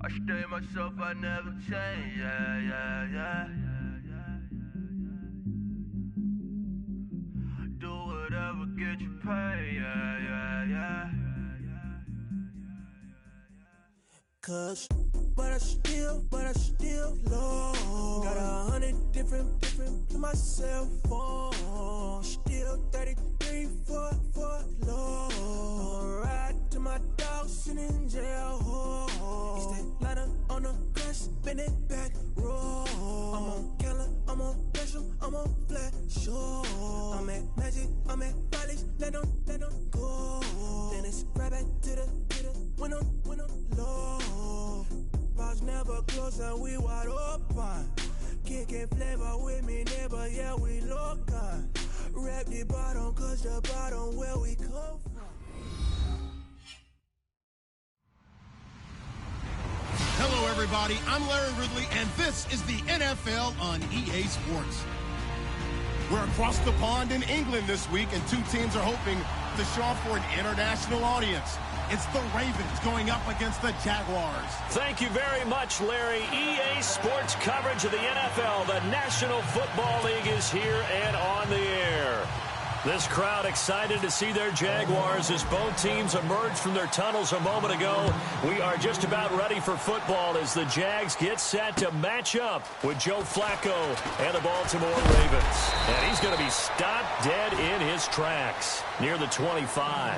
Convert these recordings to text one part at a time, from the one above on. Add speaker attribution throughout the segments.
Speaker 1: I stay myself, I never change, yeah. Do whatever, get you paid, yeah.
Speaker 2: Cause, but I still low. Got 100 different to my cell phone. Still 33 for low. I'ma ride to my dog sitting in jail. It's that ladder on the grass, spin it back, roll. I'm on Keller, I'm on Gresham, I'm on Flat Shore. I'm at Magic, I'm at Bally's, let them go. Then it's right back to the when I'm low. Bars never close and we wide open. Kicking flavor with me, neighbor, yeah, we local. Rap the bottom, cause the bottom where we come from.
Speaker 3: Hello, everybody. I'm Larry Ridley, and this is the NFL on EA Sports. We're across the pond in England this week, and two teams are hoping to show off for an international audience. It's the Ravens going up against the Jaguars.
Speaker 4: Thank you very much, Larry. EA Sports coverage of the NFL. The National Football League is here and on the air. This crowd excited to see their Jaguars as both teams emerged from their tunnels a moment ago. We are just about ready for football as the Jags get set to match up with Joe Flacco and the Baltimore Ravens. And he's going to be stopped dead in his tracks near the 25.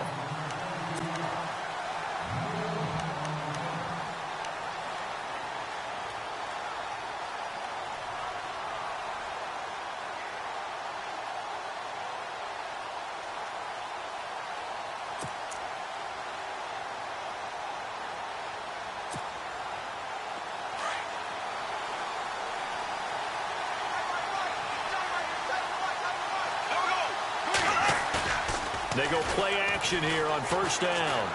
Speaker 4: They go play action here on first down.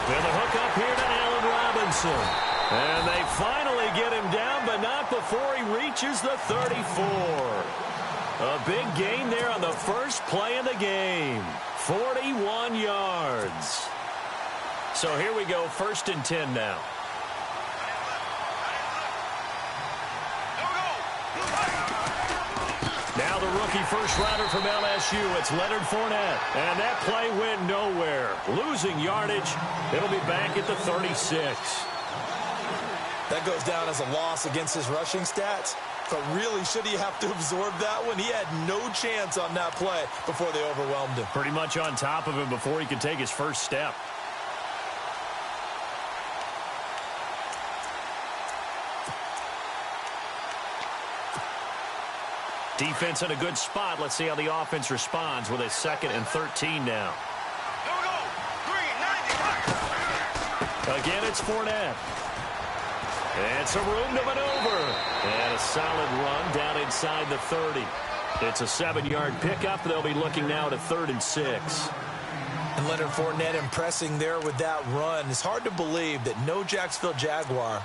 Speaker 4: And the hook up here to Allen Robinson. And they finally get him down, but not before he reaches the 34. A big gain there on the first play of the game. 41 yards. So here we go, 1st and 10 now. Now the rookie first-rounder from LSU, it's Leonard Fournette. And that play went nowhere. Losing yardage. It'll be back at the 36.
Speaker 5: That goes down as a loss against his rushing stats. But really, should he have to absorb that one? He had no chance on that play before they overwhelmed him.
Speaker 4: Pretty much on top of him before he could take his first step. Defense in a good spot. Let's see how the offense responds with a 2nd and 13 now. Again, it's Fournette. And some room to maneuver. And a solid run down inside the 30. It's a 7-yard pickup. They'll be looking now to 3rd and 6.
Speaker 5: And Leonard Fournette impressing there with that run. It's hard to believe that no Jacksonville Jaguar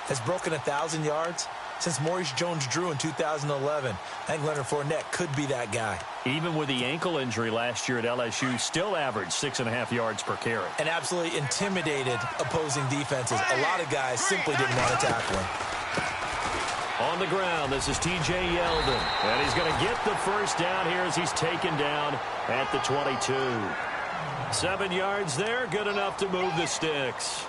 Speaker 5: has broken 1,000 yards since Maurice Jones-Drew in 2011. I think Leonard Fournette could be that guy.
Speaker 4: Even with the ankle injury last year at LSU, still averaged 6.5 yards per carry.
Speaker 5: And absolutely intimidated opposing defenses. A lot of guys simply didn't want to tackle him.
Speaker 4: On the ground, this is T.J. Yeldon. And he's going to get the first down here as he's taken down at the 22. 7 yards there, good enough to move the sticks.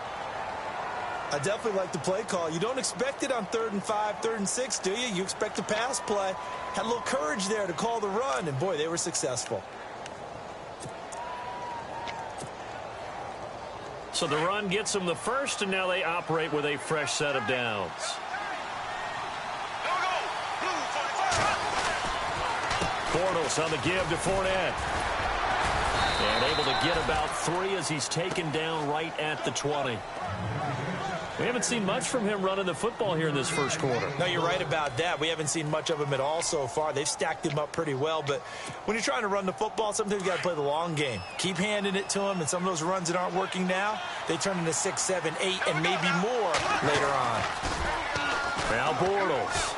Speaker 5: I definitely like the play call. You don't expect it on 3rd and 5, 3rd and 6, do you? You expect a pass play. Had a little courage there to call the run, and boy, they were successful.
Speaker 4: So the run gets them the first, and now they operate with a fresh set of downs. Bortles on the give to Fournette. And able to get about 3 as he's taken down right at the 20. We haven't seen much from him running the football here in this first quarter.
Speaker 5: No, you're right about that. We haven't seen much of him at all so far. They've stacked him up pretty well, but when you're trying to run the football, sometimes you got to play the long game. Keep handing it to him, and some of those runs that aren't working now, they turn into 6, 7, 8, and maybe more later on.
Speaker 4: Now Bortles.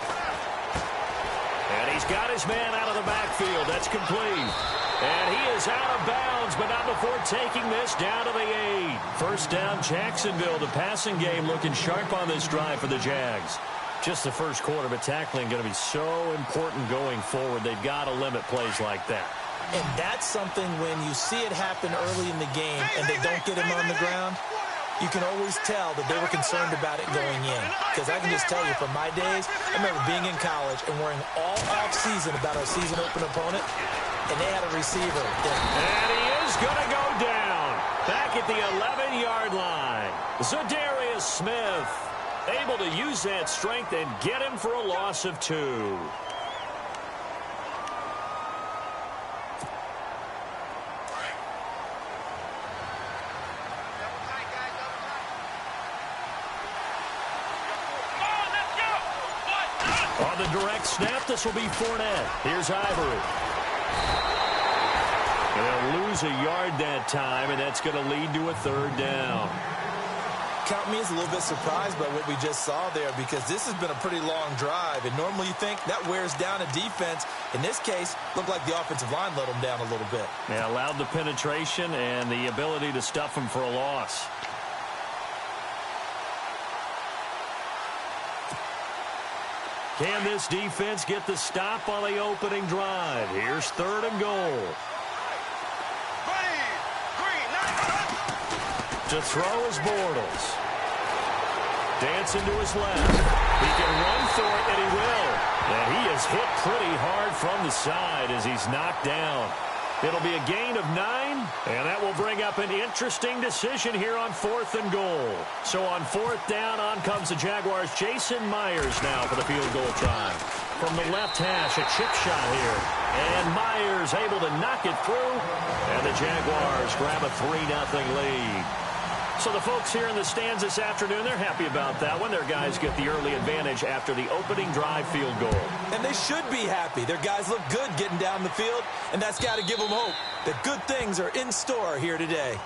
Speaker 4: And he He's got his man out of the backfield. That's complete. And he is out of bounds, but not before taking this down to the 8. First down, Jacksonville. The passing game looking sharp on this drive for the Jags. Just the first quarter, but tackling going to be so important going forward. They've got to limit plays like that.
Speaker 5: And that's something when you see it happen early in the game and they don't get him on the ground, you can always tell that they were concerned about it going in. Because I can just tell you from my days, I remember being in college and worrying all off-season about our season-open opponent, and they had a receiver.
Speaker 4: And he is going to go down. Back at the 11-yard line. Zadarius Smith able to use that strength and get him for a loss of 2. On the direct snap, this will be Fournette. Here's Ivory. And they'll lose a yard that time, and that's going to lead to a 3rd down.
Speaker 5: Count me as a little bit surprised by what we just saw there, because this has been a pretty long drive, and normally you think that wears down a defense. In this case, looked like the offensive line let them down a little bit.
Speaker 4: Yeah, allowed the penetration and the ability to stuff them for a loss. Can this defense get the stop on the opening drive? Here's 3rd and goal. To throw is Bortles. Dancing to his left. He can run for it, and he will. And he is hit pretty hard from the side as he's knocked down. It'll be a gain of 9, and that will bring up an interesting decision here on 4th and goal. So on 4th down, on comes the Jaguars' Jason Myers now for the field goal try. From the left hash, a chip shot here. And Myers able to knock it through, and the Jaguars grab a 3-0 lead. So the folks here in the stands this afternoon, they're happy about that one. Their guys get the early advantage after the opening drive field goal.
Speaker 5: And they should be happy. Their guys look good getting down the field, and that's got to give them hope that good things are in store here today.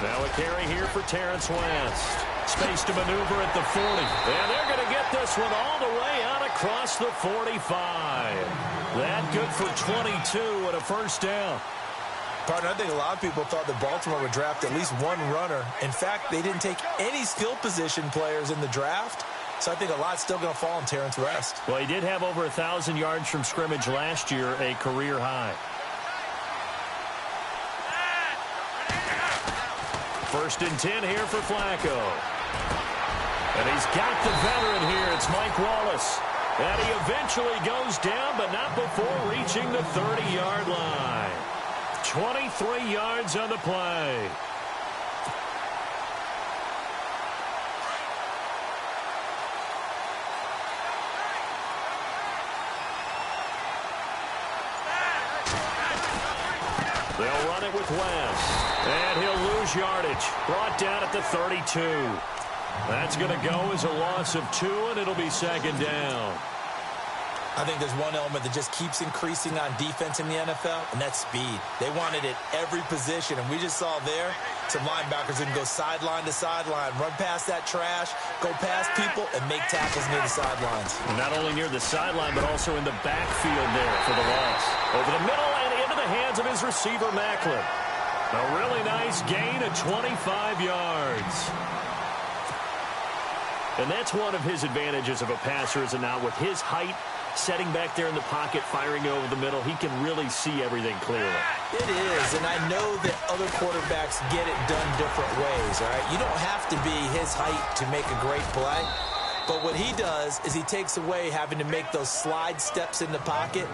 Speaker 4: Now a carry here for Terrence West. Space to maneuver at the 40. And they're going to get this one all the way out across the 45. That good for 22 and a 1st down.
Speaker 5: Partner, I think a lot of people thought that Baltimore would draft at least one runner. In fact, they didn't take any skill position players in the draft. So I think a lot's still going to fall on Terrence West.
Speaker 4: Well, he did have over 1,000 yards from scrimmage last year, a career high. 1st and 10 here for Flacco. And he's got the veteran here. It's Mike Wallace. And he eventually goes down, but not before reaching the 30-yard line. 23 yards on the play. They'll run it with West. And he'll lose yardage. Brought down at the 32. That's going to go as a loss of 2, and it'll be 2nd down.
Speaker 5: I think there's one element that just keeps increasing on defense in the NFL, and that's speed. They want it at every position, and we just saw there some linebackers who can go sideline to sideline, run past that trash, go past people, and make tackles near the sidelines.
Speaker 4: And not only near the sideline, but also in the backfield there for the loss. Over the middle and into the hands of his receiver, Macklin. A really nice gain of 25 yards. And that's one of his advantages of a passer, is it not? With his height, setting back there in the pocket, firing over the middle, he can really see everything clearly.
Speaker 5: It is, and I know that other quarterbacks get it done different ways, all right? You don't have to be his height to make a great play. But what he does is he takes away having to make those slide steps in the pocket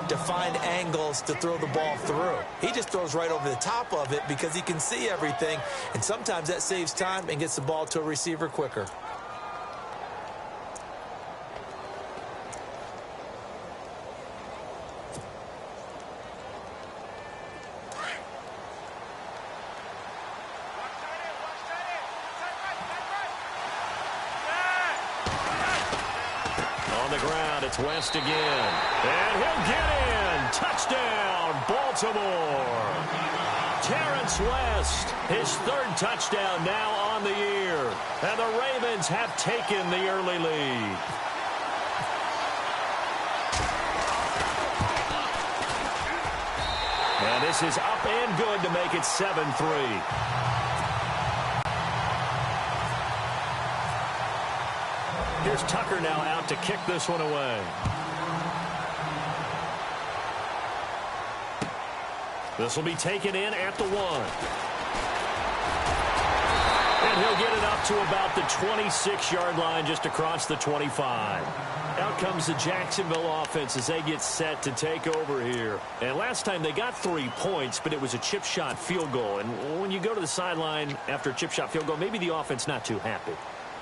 Speaker 5: to find angles to throw the ball through. He just throws right over the top of it because he can see everything, and sometimes that saves time and gets the ball to a receiver quicker.
Speaker 4: ground. It's West again. And he'll get in. Touchdown, Baltimore. Terrence West, his third touchdown now on the year. And the Ravens have taken the early lead. And this is up and good to make it 7-3. Here's Tucker now out to kick this one away. This will be taken in at the 1. And he'll get it up to about the 26-yard line, just across the 25. Out comes the Jacksonville offense as they get set to take over here. And last time they got 3 points, but it was a chip shot field goal. And when you go to the sideline after a chip shot field goal, maybe the offense not too happy.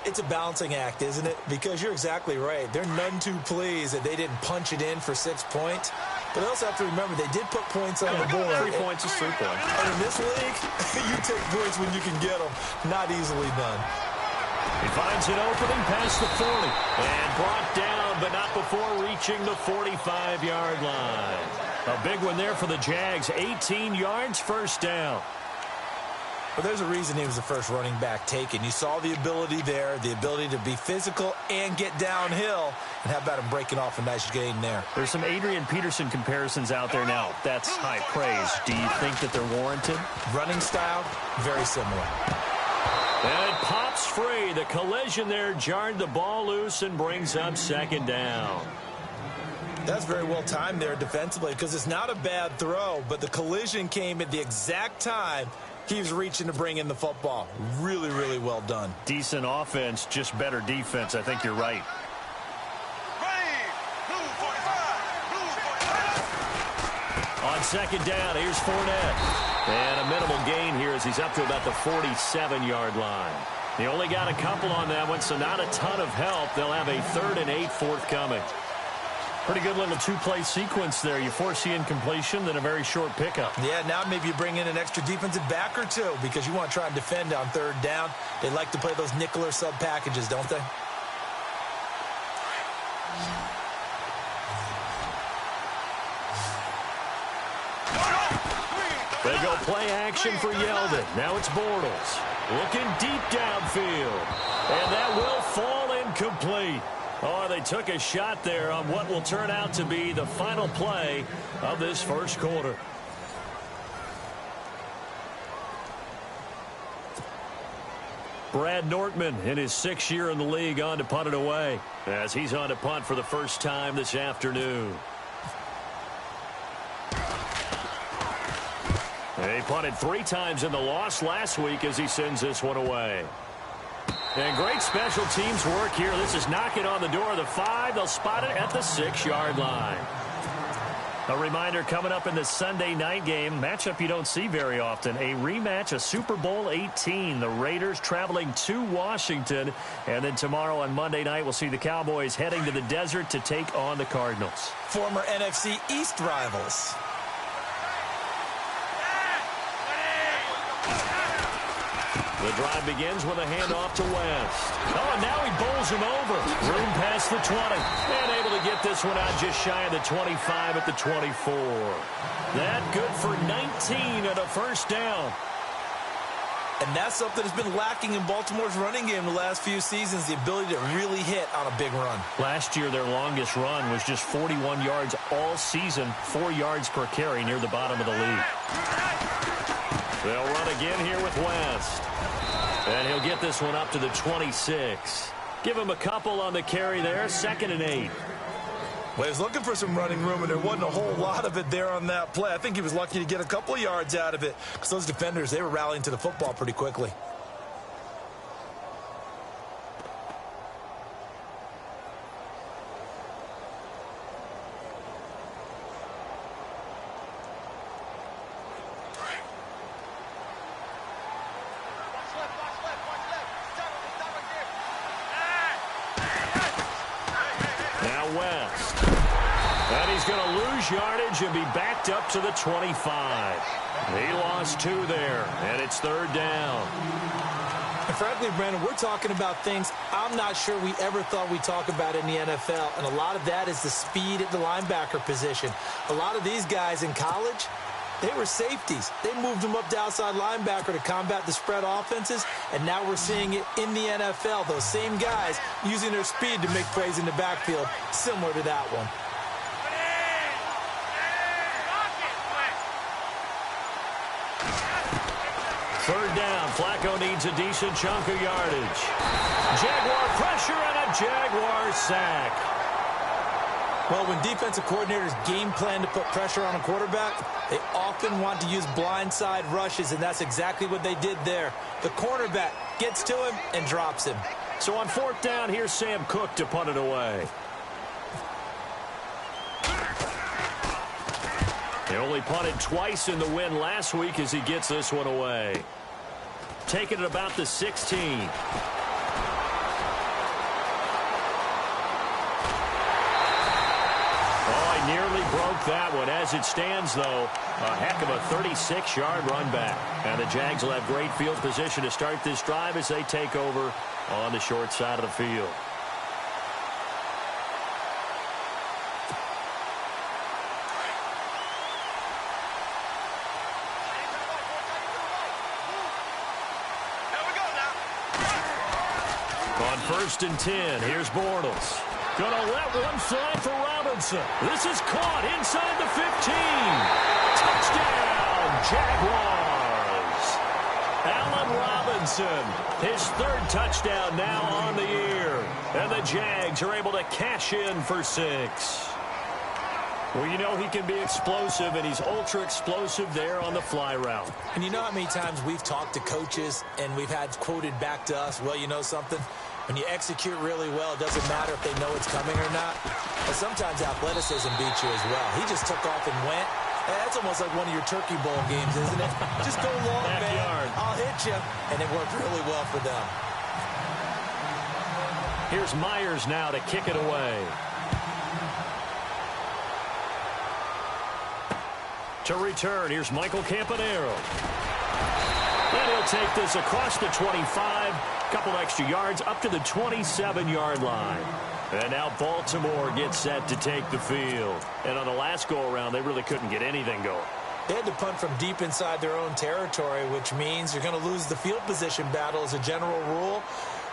Speaker 5: It's a balancing act, isn't it? Because you're exactly right. They're none too pleased that they didn't punch it in for 6 points. But they also have to remember they did put points on the board.
Speaker 4: 3 points is 3 points.
Speaker 5: And in this league, you take points when you can get them. Not easily done.
Speaker 4: He finds an opening past the 40. And brought down, but not before reaching the 45-yard line. A big one there for the Jags. 18 yards, first down.
Speaker 5: But there's a reason he was the first running back taken. You saw the ability there, the ability to be physical and get downhill. And how about him breaking off a nice gain there?
Speaker 4: There's some Adrian Peterson comparisons out there now. That's high praise. Do you think that they're warranted?
Speaker 5: Running style, very similar.
Speaker 4: And it pops free. The collision there jarred the ball loose and brings up second down.
Speaker 5: That's very well timed there defensively because it's not a bad throw, but the collision came at the exact time he was reaching to bring in the football. Really, really well done.
Speaker 4: Decent offense, just better defense. I think you're right. On second down, here's Fournette. And a minimal gain here as he's up to about the 47-yard line. He only got a couple on that one, so not a ton of help. They'll have a 3rd and 8 forthcoming. Pretty good little 2-play sequence there. You force the incompletion, then a very short pickup.
Speaker 5: Yeah, now maybe you bring in an extra defensive back or two because you want to try and defend on 3rd down. They like to play those nickel or sub packages, don't they?
Speaker 4: They go play action for Yeldon. Now it's Bortles. Looking deep downfield. And that will fall incomplete. Oh, they took a shot there on what will turn out to be the final play of this first quarter. Brad Nortman in his 6th year in the league on to punt it away as he's on to punt for the first time this afternoon. He punted 3 times in the loss last week as he sends this one away. And great special teams work here. This is knocking on the door of the 5. They'll spot it at the 6-yard line. A reminder coming up in the Sunday night game, matchup you don't see very often, a rematch of Super Bowl 18. The Raiders traveling to Washington. And then tomorrow on Monday night, we'll see the Cowboys heading to the desert to take on the Cardinals.
Speaker 5: Former NFC East rivals.
Speaker 4: The drive begins with a handoff to West. Oh, and now he bowls him over. Room past the 20. And able to get this one out just shy of the 25 at the 24. That good for 19 and a first down.
Speaker 5: And that's something that's been lacking in Baltimore's running game the last few seasons, the ability to really hit on a big run.
Speaker 4: Last year, their longest run was just 41 yards all season, 4 yards per carry near the bottom of the league. They'll run again here with West. And he'll get this one up to the 26. Give him a couple on the carry there, 2nd and 8.
Speaker 5: Well, he was looking for some running room, and there wasn't a whole lot of it there on that play. I think he was lucky to get a couple of yards out of it because those defenders, they were rallying to the football pretty quickly.
Speaker 4: West. And he's going to lose yardage and be backed up to the 25. He lost 2 there, and it's 3rd down.
Speaker 5: And frankly, Brandon, we're talking about things I'm not sure we ever thought we'd talk about in the NFL, and a lot of that is the speed at the linebacker position. A lot of these guys in college, they were safeties. They moved them up to outside linebacker to combat the spread offenses, and now we're seeing it in the NFL. Those same guys using their speed to make plays in the backfield, similar to that one.
Speaker 4: Third down, Flacco needs a decent chunk of yardage. Jaguar pressure and a Jaguar sack.
Speaker 5: Well, when defensive coordinators game plan to put pressure on a quarterback, they often want to use blindside rushes, and that's exactly what they did there. The cornerback gets to him and drops him.
Speaker 4: So on fourth down, here's Sam Cook to punt it away. He only punted twice in the win last week as he gets this one away. Taking it about the 16. Oh, he nearly broke that one. As it stands, though, a heck of a 36-yard run back. And the Jags will have great field position to start this drive as they take over on the short side of the field. First and 10. Here's Bortles. Gonna let one fly for Robinson. This is caught inside the 15. Touchdown, Jaguars. Allen Robinson, his third touchdown now on the year. And the Jags are able to cash in for 6. Well, you know he can be explosive, and he's ultra-explosive there on the fly route.
Speaker 5: And you know how many times we've talked to coaches and we've had quoted back to us, well, you know something? When you execute really well, it doesn't matter if they know it's coming or not. But sometimes athleticism beats you as well. He just took off and went. That's almost like one of your Turkey Bowl games, isn't it? Just go long, man. I'll hit you. And it worked really well for them.
Speaker 4: Here's Myers now to kick it away. To return, here's Michael Campanaro. And he'll take this across the 25. Couple extra yards up to the 27-yard line. And now Baltimore gets set to take the field. And on the last go-around, they really couldn't get anything going.
Speaker 5: They had to punt from deep inside their own territory, which means you're going to lose the field position battle as a general rule.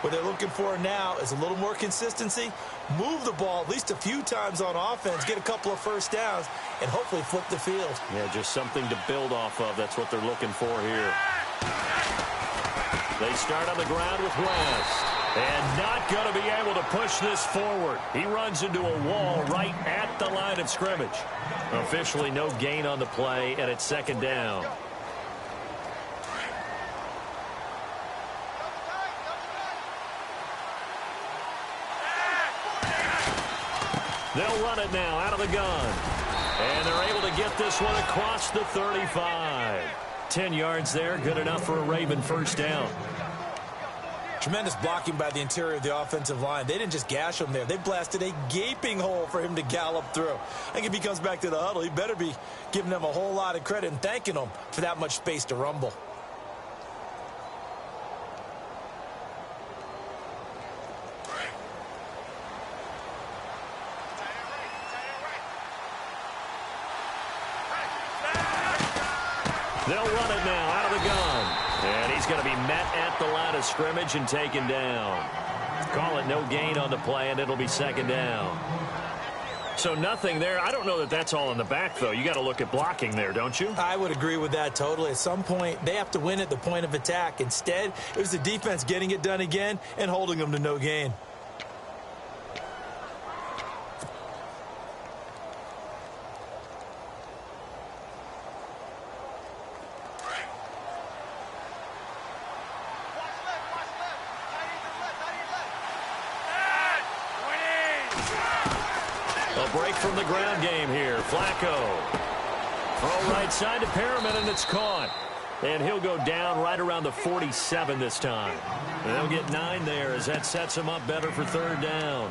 Speaker 5: What they're looking for now is a little more consistency, move the ball at least a few times on offense, get a couple of first downs, and hopefully flip the field.
Speaker 4: Yeah, just something to build off of. That's what they're looking for here. They start on the ground with West. And not going to be able to push this forward. He runs into a wall right at the line of scrimmage. Officially no gain on the play, and it's second down. They'll run it now out of the gun. And they're able to get this one across the 35. 10 yards there, good enough for a Raven first down.
Speaker 5: Tremendous blocking by the interior of the offensive line. They didn't just gash him there. They blasted a gaping hole for him to gallop through. I think if he comes back to the huddle, he better be giving them a whole lot of credit and thanking them for that much space to rumble.
Speaker 4: They'll run it now out of the gun. And he's going to be met at the line of scrimmage and taken down. Call it no gain on the play, and it'll be second down. So nothing there. I don't know that that's all in the back, though. You got to look at blocking there, don't you?
Speaker 5: I would agree with that totally. At some point, they have to win at the point of attack. Instead, it was the defense getting it done again and holding them to no gain.
Speaker 4: Break from the ground game here. Flacco. Throw right side to Perriman, and it's caught. And he'll go down right around the 47 this time. And they'll get 9 there as that sets him up better for third down.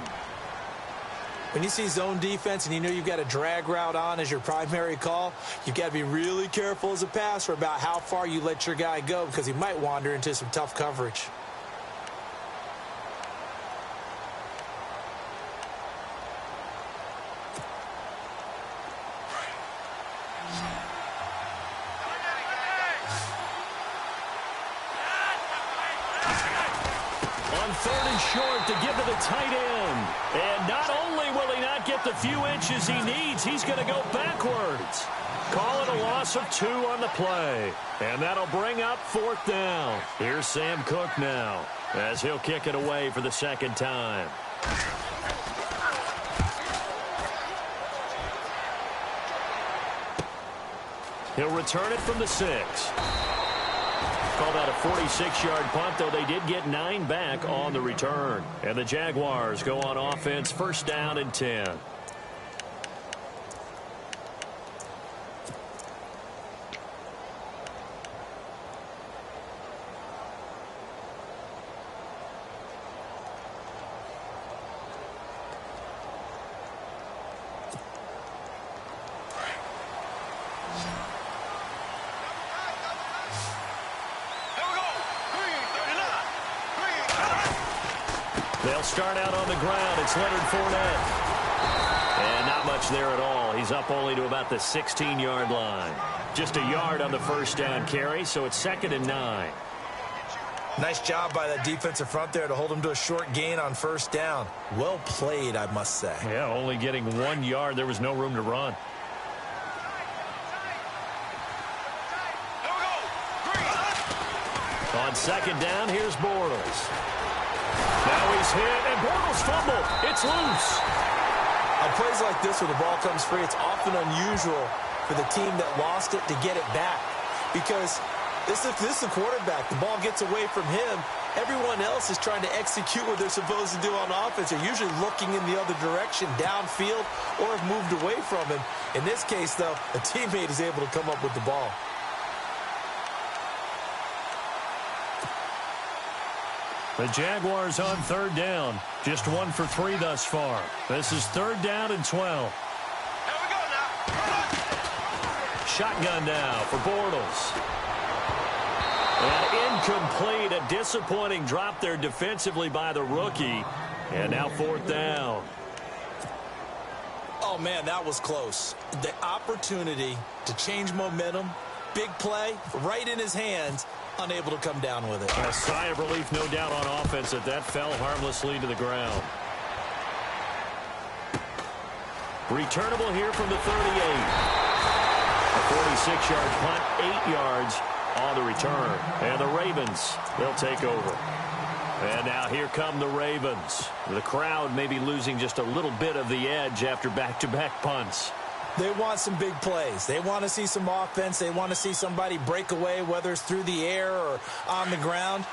Speaker 5: When you see zone defense and you know you've got a drag route on as your primary call, you've got to be really careful as a passer about how far you let your guy go because he might wander into some tough coverage.
Speaker 4: On 3rd and short to give to the tight end. And not only will he not get the few inches he needs, he's going to go backwards. Call it a loss of 2 on the play. And that'll bring up 4th down. Here's Sam Cook now as he'll kick it away for the 2nd time. He'll return it from the 6. Called out a 46-yard punt, though they did get 9 back on the return. And the Jaguars go on offense, 1st down and 10. They'll start out on the ground. It's Leonard Fournette. And not much there at all. He's up only to about the 16-yard line. Just a yard on the 1st down carry, so it's 2nd and 9.
Speaker 5: Nice job by that defensive front there to hold him to a short gain on 1st down. Well played, I must say.
Speaker 4: Yeah, only getting 1 yard. There was no room to run. On 2nd down, here's Bortles. Now he's hit, and Bortles fumble. It's loose.
Speaker 5: On plays like this where the ball comes free, it's often unusual for the team that lost it to get it back. Because this is the quarterback. The ball gets away from him. Everyone else is trying to execute what they're supposed to do on offense. They're usually looking in the other direction, downfield, or have moved away from him. In this case, though, a teammate is able to come up with the ball.
Speaker 4: The Jaguars on 3rd down. Just 1 for 3 thus far. This is 3rd down and 12.
Speaker 1: Here we go now.
Speaker 4: Shotgun now for Bortles. And incomplete. A disappointing drop there defensively by the rookie. And now 4th down.
Speaker 5: Oh, man, that was close. The opportunity to change momentum, big play, right in his hands, unable to come down with it.
Speaker 4: A sigh of relief, no doubt, on offense that fell harmlessly to the ground. Returnable here from the 38. A 46-yard punt, 8 yards on the return. And the Ravens, they'll take over. And now here come the Ravens. The crowd may be losing just a little bit of the edge after back-to-back punts.
Speaker 5: They want some big plays. They want to see some offense. They want to see somebody break away, whether it's through the air or on the ground.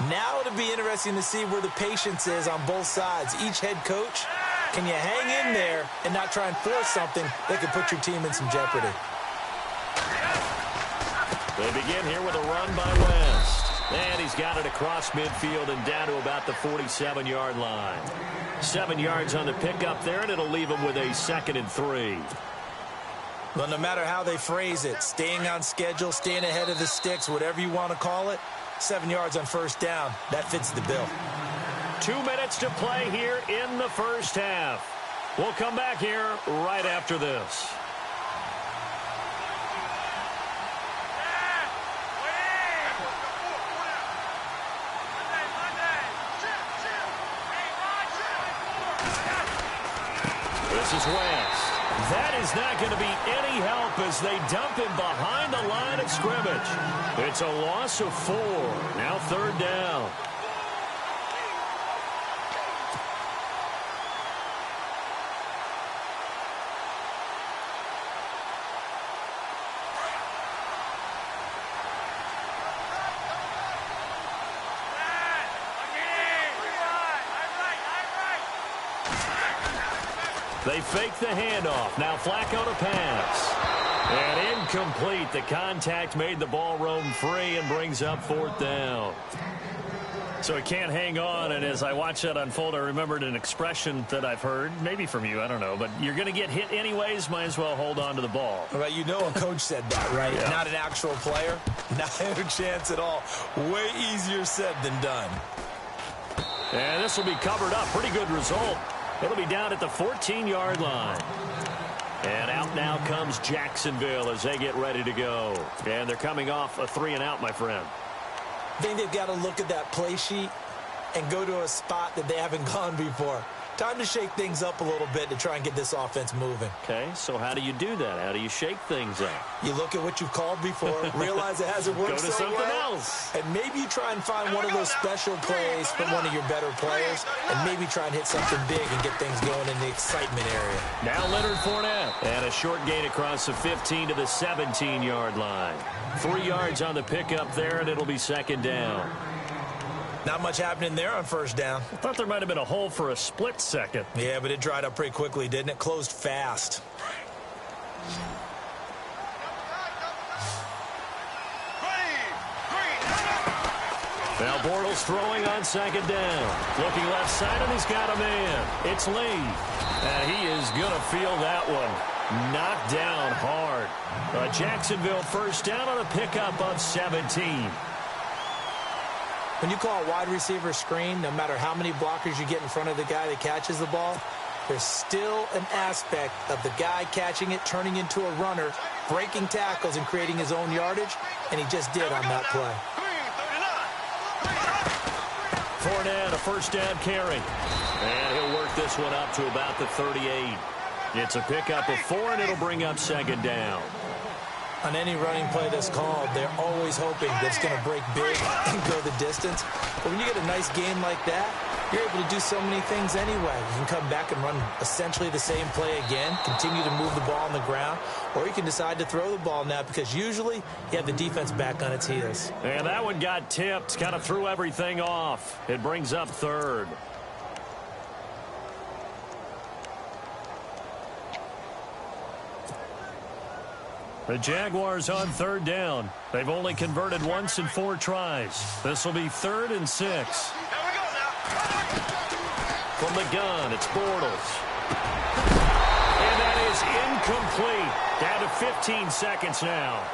Speaker 5: Now it'll be interesting to see where the patience is on both sides. Each head coach, can you hang in there and not try and force something that could put your team in some jeopardy?
Speaker 4: They begin here with a run by West. And he's got it across midfield and down to about the 47-yard line. 7 yards on the pickup there, and it'll leave him with a 2nd and 3.
Speaker 5: Well, no matter how they phrase it, staying on schedule, staying ahead of the sticks, whatever you want to call it, 7 yards on 1st down, that fits the bill.
Speaker 4: 2 minutes to play here in the 1st half. We'll come back here right after this. This is West. That is not going to be any help as they dump him behind the line of scrimmage. It's a loss of 4. Now 3rd down. They fake the handoff. Now Flacco to pass. And incomplete. The contact made the ball roam free and brings up 4th down. So he can't hang on, and as I watched that unfold, I remembered an expression that I've heard, maybe from you, I don't know, but you're going to get hit anyways, might as well hold on to the ball.
Speaker 5: Right, you know a coach said that, right?
Speaker 4: Yeah.
Speaker 5: Not an actual player. Not a chance at all. Way easier said than done.
Speaker 4: And this will be covered up. Pretty good result. It'll be down at the 14-yard line. And out Now comes Jacksonville as they get ready to go. And they're coming off a 3-and-out, my friend.
Speaker 5: I think they've got to look at that play sheet and go to a spot that they haven't gone before. Time to shake things up a little bit to try and get this offense moving.
Speaker 4: Okay, so how do you do that? How do you shake things up?
Speaker 5: You look at what you've called before, realize it hasn't worked
Speaker 4: Go to
Speaker 5: so
Speaker 4: something
Speaker 5: well,
Speaker 4: else.
Speaker 5: and maybe you try and find one of those special plays from one of your better players, and maybe try and hit something big and get things going in the excitement area.
Speaker 4: Now Leonard Fournette, and a short gain across the 15 to the 17-yard line. 3 yards on the pickup there, and it'll be second down.
Speaker 5: Not much happening there on first down.
Speaker 4: I thought there might have been a hole for a split second.
Speaker 5: Yeah, but it dried up pretty quickly, didn't it? Closed fast.
Speaker 4: Now Bortles throwing on second down. Looking left side, and he's got a man. It's Lee. And he is going to feel that one. Knocked down hard. A Jacksonville first down on a pickup of 17.
Speaker 5: When you call a wide receiver screen, no matter how many blockers you get in front of the guy that catches the ball, there's still an aspect of the guy catching it, turning into a runner, breaking tackles and creating his own yardage, and he just did on that play.
Speaker 4: Fournette, a first down carry. And he'll work this one up to about the 38. It's a pickup of 4, and it'll bring up second down.
Speaker 5: On any running play that's called, they're always hoping that it's going to break big and go the distance. But when you get a nice game like that, you're able to do so many things anyway. You can come back and run essentially the same play again, continue to move the ball on the ground, or you can decide to throw the ball now because usually you have the defense back on its heels.
Speaker 4: And that one got tipped, kind of threw everything off. It brings up third. The Jaguars on third down. They've only converted once in 4 tries. This will be 3rd and 6. From the gun, it's Bortles. And that is incomplete. Down to 15 seconds now.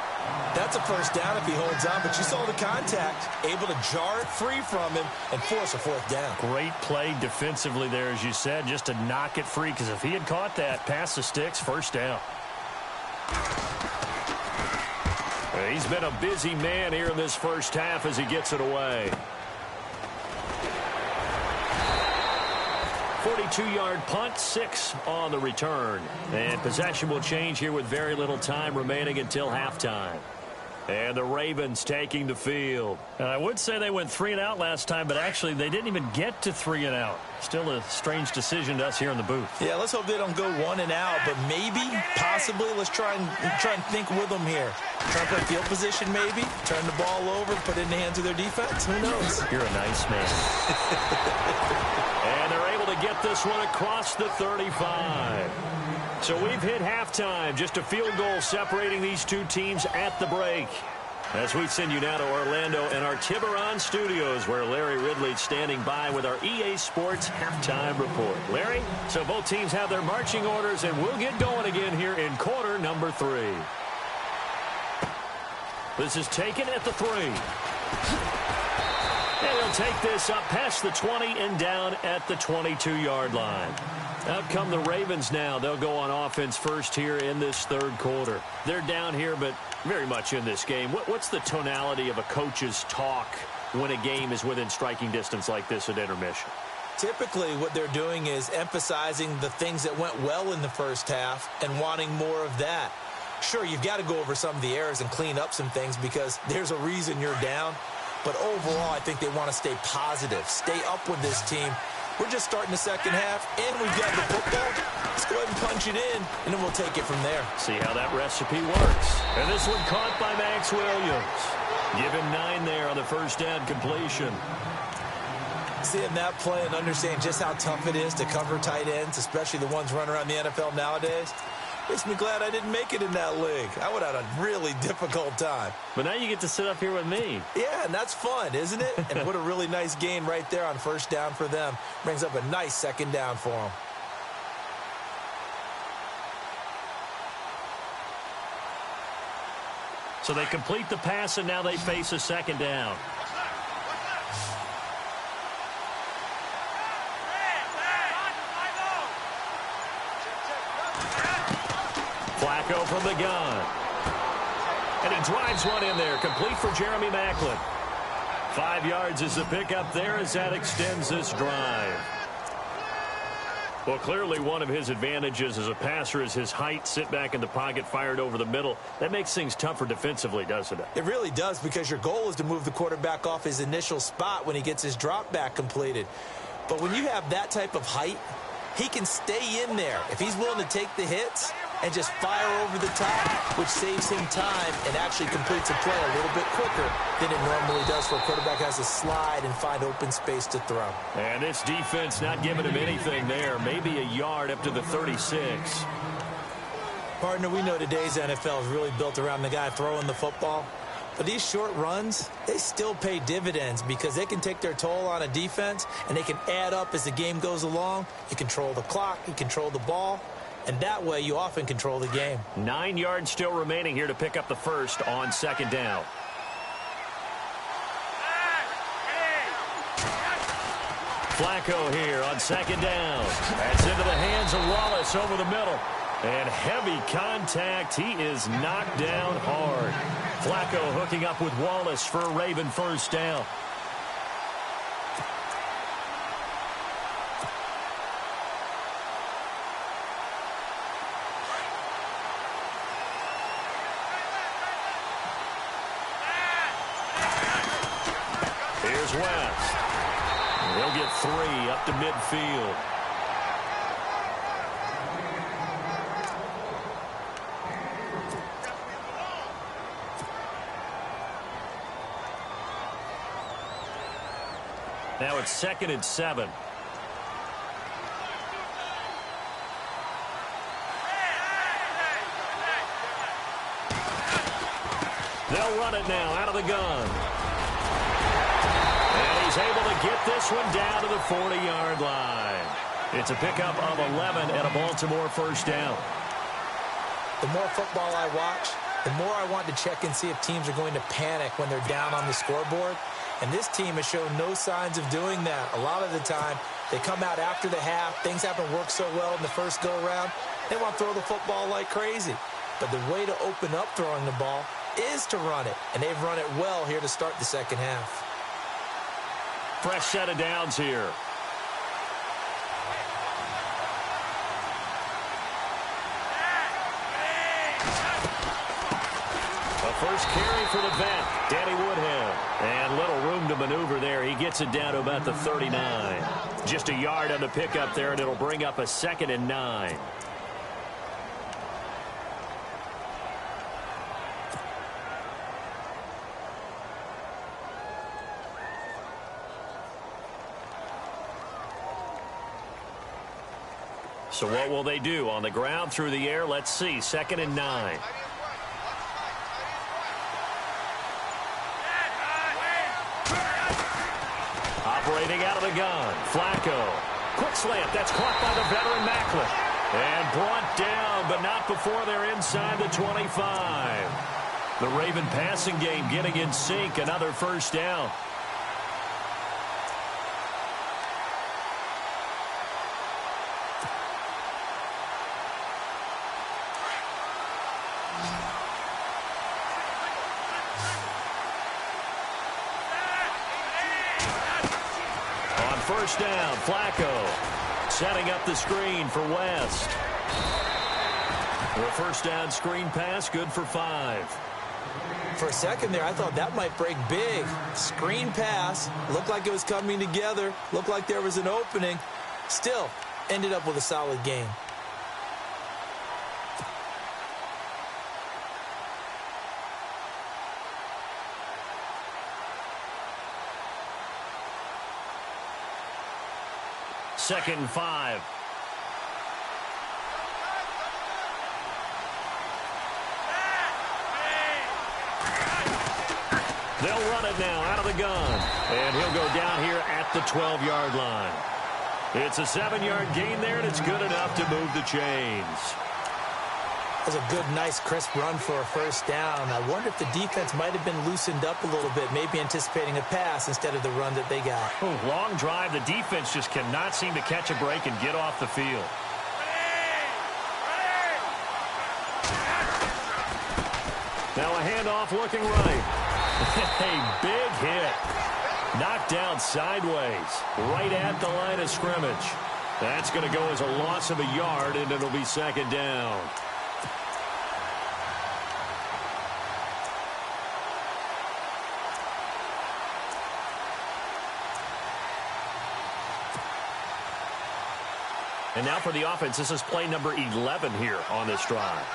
Speaker 5: That's a first down if he holds on, but you saw the contact. Able to jar it free from him and force a 4th down.
Speaker 4: Great play defensively there, as you said, just to knock it free, because if he had caught that, past the sticks, first down. He's been a busy man here in this first half as he gets it away. 42-yard punt, 6 on the return. And possession will change here with very little time remaining until halftime. And the Ravens taking the field. And I would say they went 3-and-out last time, but actually they didn't even get to 3-and-out. Still a strange decision to us here in the booth.
Speaker 5: Yeah, let's hope they don't go 1-and-out, but maybe, possibly, let's try and think with them here. Try and play field position maybe, turn the ball over, put it in the hands of their defense. Who knows?
Speaker 4: You're a nice man. And they're able to get this one across the 35. So we've hit halftime. Just a field goal separating these two teams at the break. As we send you now to Orlando and our Tiburon studios, where Larry Ridley's standing by with our EA Sports halftime report. Larry, so both teams have their marching orders, and we'll get going again here in quarter number 3. This is taken at the 3. And he'll take this up past the 20 and down at the 22-yard line. Out come the Ravens now. They'll go on offense first here in this 3rd quarter. They're down here, but very much in this game. What's the tonality of a coach's talk when a game is within striking distance like this at intermission?
Speaker 5: Typically, what they're doing is emphasizing the things that went well in the first half and wanting more of that. Sure, you've got to go over some of the errors and clean up some things because there's a reason you're down. But overall, I think they want to stay positive, stay up with this team. We're just starting the second half, and we've got the football. Let's go ahead and punch it in, and then we'll take it from there.
Speaker 4: See how that recipe works. And this one caught by Max Williams. Give him 9 there on the first down completion.
Speaker 5: Seeing that play and understanding just how tough it is to cover tight ends, especially the ones running around the NFL nowadays, makes me glad I didn't make it in that league. I would have had a really difficult time.
Speaker 4: But now you get to sit up here with me.
Speaker 5: Yeah, and that's fun, isn't it? And what a really nice gain right there on first down for them. Brings up a nice second down for them.
Speaker 4: So they complete the pass, and now they face a second down. Flacco from the gun. And he drives one in there, complete for Jeremy Maclin. 5 yards is the pickup there as that extends this drive. Well, clearly one of his advantages as a passer is his height. Sit back in the pocket, fired over the middle. That makes things tougher defensively, doesn't it?
Speaker 5: It really does, because your goal is to move the quarterback off his initial spot when he gets his drop back completed. But when you have that type of height, he can stay in there if he's willing to take the hits and just fire over the top, which saves him time and actually completes a play a little bit quicker than it normally does for a quarterback who has to slide and find open space to throw.
Speaker 4: And this defense not giving him anything there. Maybe a yard up to the 36.
Speaker 5: Partner, we know today's NFL is really built around the guy throwing the football. But these short runs, they still pay dividends because they can take their toll on a defense and they can add up as the game goes along. You control the clock, you control the ball, and that way you often control the game.
Speaker 4: 9 yards still remaining here to pick up the first on second down. Flacco here on second down. That's into the hands of Wallace over the middle. And heavy contact. He is knocked down hard. Flacco hooking up with Wallace for a Raven first down. Here's West. He'll get 3 up to midfield. Now it's 2nd and 7. They'll run it now out of the gun. And he's able to get this one down to the 40-yard line. It's a pickup of 11 and a Baltimore first down.
Speaker 5: The more football I watch, the more I want to check and see if teams are going to panic when they're down on the scoreboard. And this team has shown no signs of doing that. A lot of the time, they come out after the half. Things haven't worked so well in the first go-around. They want to throw the football like crazy. But the way to open up throwing the ball is to run it. And they've run it well here to start the second half.
Speaker 4: Fresh set of downs here. First carry for the vet, Danny Woodhead. And little room to maneuver there. He gets it down to about the 39. Just a yard on the pickup there, and it'll bring up a 2nd and 9. So what will they do? On the ground, through the air, let's see. 2nd and 9. Operating out of the gun, Flacco. Quick slant, that's caught by the veteran Maclin. And brought down, but not before they're inside the 25. The Raven passing game getting in sync, another first down. First down, Flacco setting up the screen for West. The first down screen pass, good for 5.
Speaker 5: For a second there, I thought that might break big. Screen pass, looked like it was coming together, looked like there was an opening. Still, ended up with a solid game.
Speaker 4: Second and 5. They'll run it now out of the gun. And he'll go down here at the 12-yard line. It's a 7-yard gain there, and it's good enough to move the chains.
Speaker 5: That was a good, nice, crisp run for a first down. I wonder if the defense might have been loosened up a little bit, maybe anticipating a pass instead of the run that they got.
Speaker 4: Long drive. The defense just cannot seem to catch a break and get off the field. Now a handoff looking right. A big hit. Knocked down sideways, right at the line of scrimmage. That's going to go as a loss of a yard, and it'll be second down. And now for the offense, this is play number 11 here on this drive.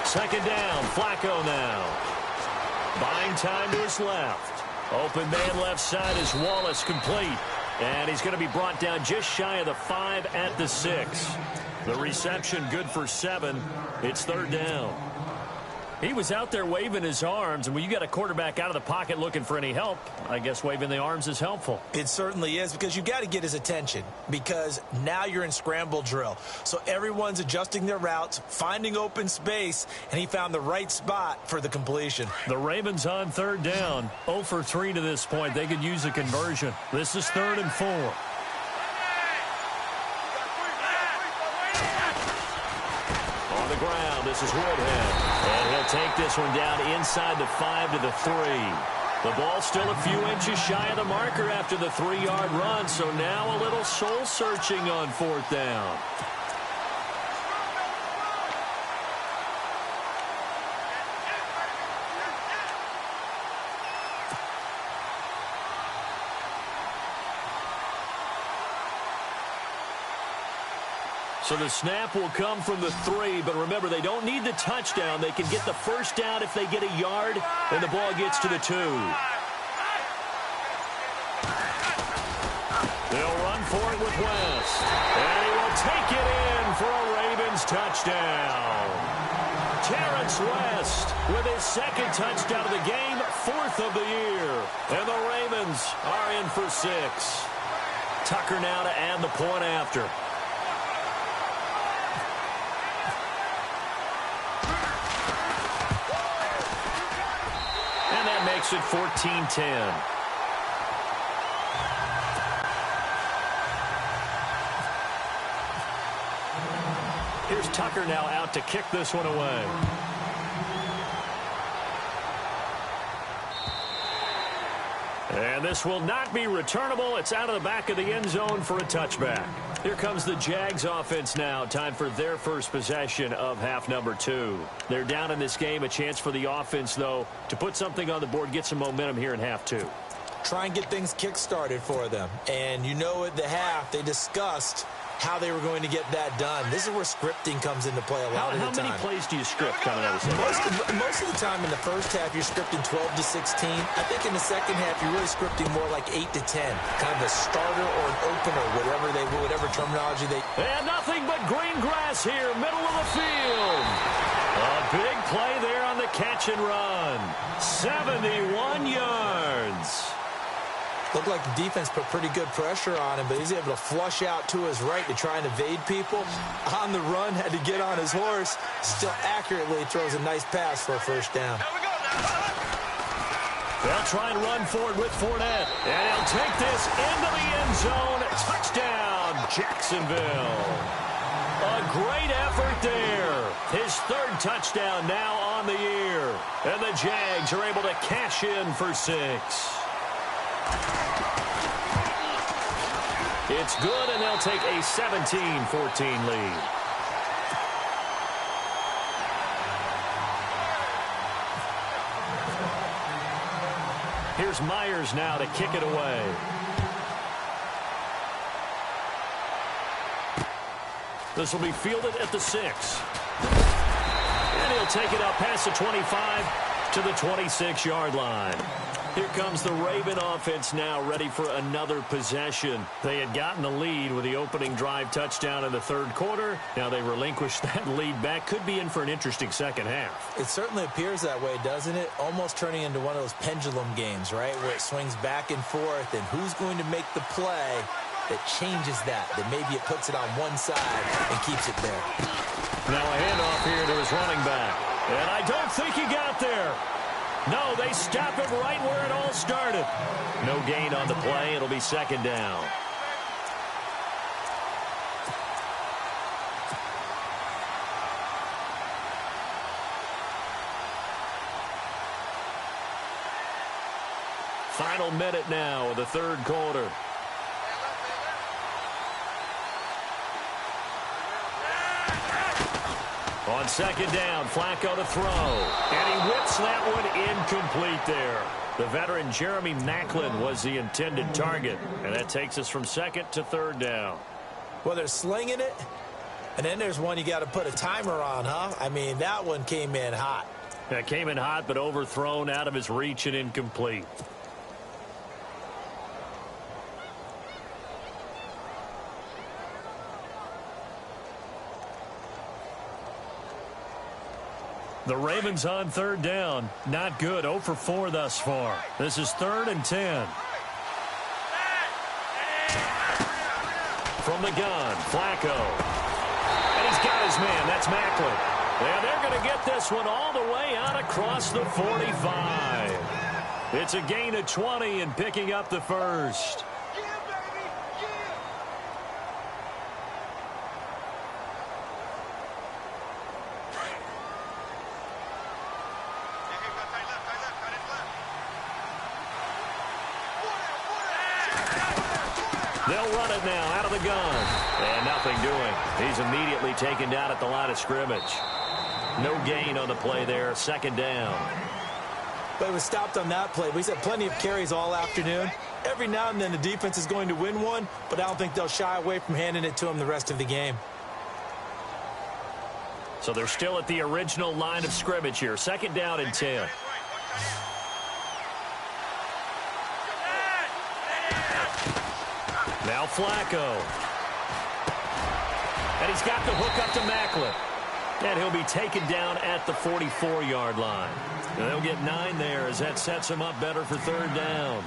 Speaker 4: Second down, Flacco now. Buying time to his left. Open man left side is Wallace, complete. And he's going to be brought down just shy of the 5 at the 6. The reception good for 7. It's third down. He was out there waving his arms, and when you got a quarterback out of the pocket looking for any help, I guess waving the arms is helpful.
Speaker 5: It certainly is, because you got to get his attention, because now you're in scramble drill. So everyone's adjusting their routes, finding open space, and he found the right spot for the completion.
Speaker 4: The Ravens on third down, 0 for 3 to this point. They could use a conversion. This is 3rd and 4. On the ground, this is Woodhead. And he'll take this one down inside the 5 to the 3. The ball still a few inches shy of the marker after the 3-yard run, so now a little soul-searching on 4th down. So the snap will come from the 3, but remember, they don't need the touchdown. They can get the first down if they get a yard, and the ball gets to the 2. They'll run for it with West. And he will take it in for a Ravens touchdown. Terrence West with his 2nd touchdown of the game, 4th of the year. And the Ravens are in for 6. Tucker now to add the point after. Makes it 14-10. Here's Tucker now out to kick this one away. And this will not be returnable. It's out of the back of the end zone for a touchback. Here comes the Jags offense now. Time for their first possession of half number 2. They're down in this game. A chance for the offense, though, to put something on the board, get some momentum here in half 2.
Speaker 5: Try and get things kick-started for them. And you know at the half, they discussed how they were going to get that done. This is where scripting comes into play a lot of the time.
Speaker 4: How many plays do you script coming out of the second?
Speaker 5: Most of the time in the first half, you're scripting 12 to 16. I think in the second half, you're really scripting more like 8 to 10. Kind of a starter or an opener, whatever terminology they...
Speaker 4: And nothing but green grass here, middle of the field. A big play there on the catch and run. 71 yards.
Speaker 5: Looked like the defense put pretty good pressure on him, but he's able to flush out to his right to try and evade people. On the run, had to get on his horse. Still accurately throws a nice pass for a first down.
Speaker 4: They'll try and run forward with Fournette. And he'll take this into the end zone. Touchdown, Jacksonville. A great effort there. His 3rd touchdown now on the year. And the Jags are able to cash in for 6. It's good, and they'll take a 17-14 lead. Here's Myers now to kick it away. This will be fielded at the 6. And he'll take it up past the 25 to the 26-yard line. Here comes the Raven offense now, ready for another possession. They had gotten the lead with the opening drive touchdown in the 3rd quarter. Now they relinquished that lead back. Could be in for an interesting second half.
Speaker 5: It certainly appears that way, doesn't it? Almost turning into one of those pendulum games, right, where it swings back and forth, and who's going to make the play that changes that maybe it puts it on one side and keeps it there.
Speaker 4: Now a handoff here to his running back. And I don't think he got there. No, they stop it right where it all started. No gain on the play. It'll be second down. Final minute now of the third quarter. On second down, Flacco to throw. And he whips that one incomplete there. The veteran Jeremy Maclin was the intended target. And that takes us from second to third down.
Speaker 5: Well, they're slinging it. And then there's one you got to put a timer on, huh? I mean, that one came in hot.
Speaker 4: That came in hot, but overthrown, out of his reach and incomplete. The Ravens on third down. Not good. 0 for 4 thus far. This is 3rd and 10. From the gun, Flacco. And he's got his man. That's Maclin. And they're going to get this one all the way out across the 45. It's a gain of 20 and picking up the first. They'll run it now out of the gun. And nothing doing. He's immediately taken down at the line of scrimmage. No gain on the play there. Second down.
Speaker 5: But he was stopped on that play. He's had plenty of carries all afternoon. Every now and then the defense is going to win one, but I don't think they'll shy away from handing it to him the rest of the game.
Speaker 4: So they're still at the original line of scrimmage here. Second down and 10. Now Flacco. And he's got the hook up to Maclin. And he'll be taken down at the 44-yard line. And they'll get 9 there as that sets him up better for third down.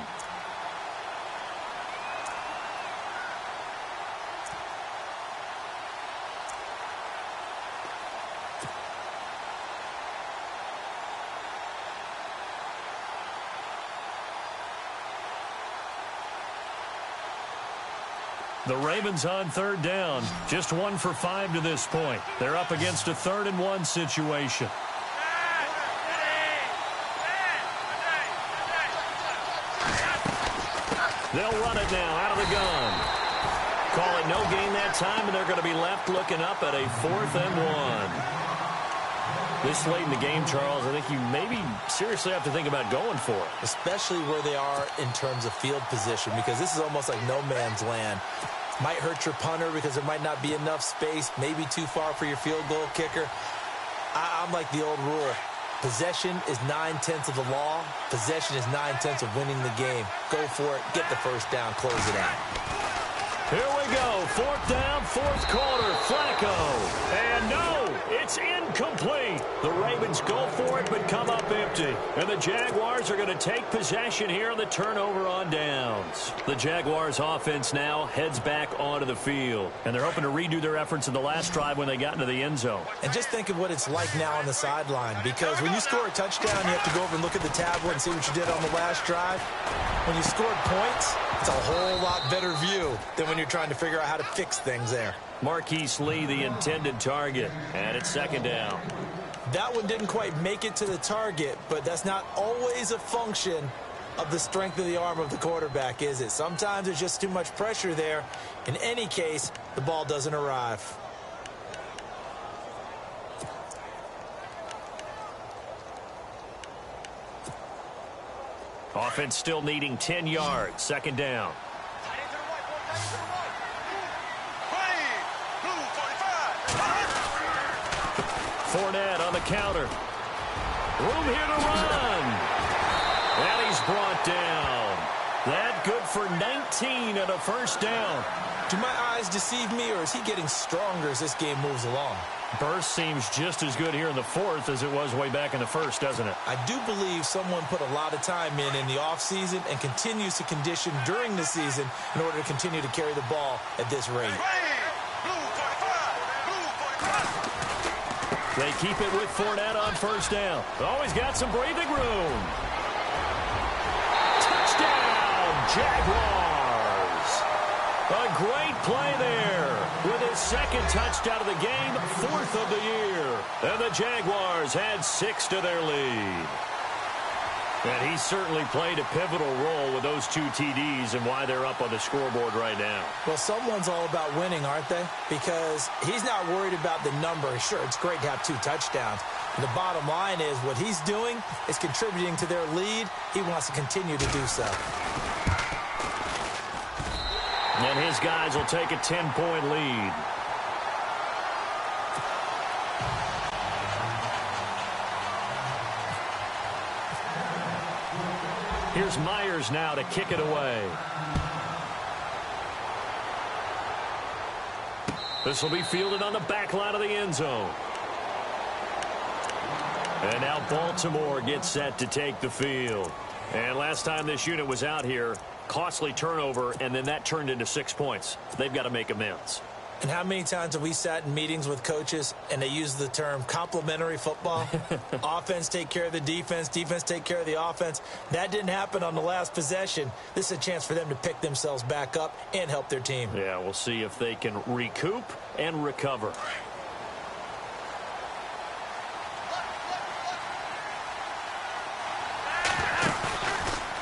Speaker 4: The Ravens on third down. Just 1 for 5 to this point. They're up against a 3rd and 1 situation. They'll run it now out of the gun. Call it no gain that time, and they're going to be left looking up at a 4th and 1. This late in the game, Charles, I think you maybe seriously have to think about going for it.
Speaker 5: Especially where they are in terms of field position, because this is almost like no man's land. Might hurt your punter because there might not be enough space, maybe too far for your field goal kicker. I'm like the old rule. Possession is 9/10 of the law. Possession is 9/10 of winning the game. Go for it. Get the first down. Close it out.
Speaker 4: Here we go. 4th down, 4th quarter. Flacco. And no, it's incomplete. The Ravens go for it but come up empty. And the Jaguars are going to take possession here on the turnover on downs. The Jaguars offense now heads back onto the field. And they're hoping to redo their efforts in the last drive when they got into the end zone.
Speaker 5: And just think of what it's like now on the sideline, because when you score a touchdown, you have to go over and look at the tablet and see what you did on the last drive. When you scored points, it's a whole lot better view than when you're trying to figure out how to fix things there.
Speaker 4: Marquise Lee, the intended target, and it's second down.
Speaker 5: That one didn't quite make it to the target, but that's not always a function of the strength of the arm of the quarterback, is it? Sometimes there's just too much pressure there. In any case, the ball doesn't arrive.
Speaker 4: Offense still needing 10 yards. Second down. Fournette on the counter. Room here to run. And he's brought down. That good for 19 and a first down.
Speaker 5: Do my eyes deceive me, or is he getting stronger as this game moves along?
Speaker 4: Burst seems just as good here in the 4th as it was way back in the 1st, doesn't it?
Speaker 5: I do believe someone put a lot of time in the offseason and continues to condition during the season in order to continue to carry the ball at this rate.
Speaker 4: They keep it with Fournette on first down. Always got some breathing room. Touchdown, Jaguars. A great play there with his second touchdown of the game, 4th of the year. And the Jaguars had 6 to their lead. And he certainly played a pivotal role with those 2 TDs and why they're up on the scoreboard right now.
Speaker 5: Well, someone's all about winning, aren't they? Because he's not worried about the number. Sure, it's great to have 2 touchdowns. And the bottom line is what he's doing is contributing to their lead. He wants to continue to do so.
Speaker 4: And his guys will take a 10-point lead. Here's Myers now to kick it away. This will be fielded on the back line of the end zone. And now Baltimore gets set to take the field. And last time this unit was out here, costly turnover, and then that turned into 6 points. They've got to make amends.
Speaker 5: And how many times have we sat in meetings with coaches and they use the term complementary football? Offense take care of the defense, defense take care of the offense. That didn't happen on the last possession. This is a chance for them to pick themselves back up and help their team.
Speaker 4: Yeah, we'll see if they can recoup and recover.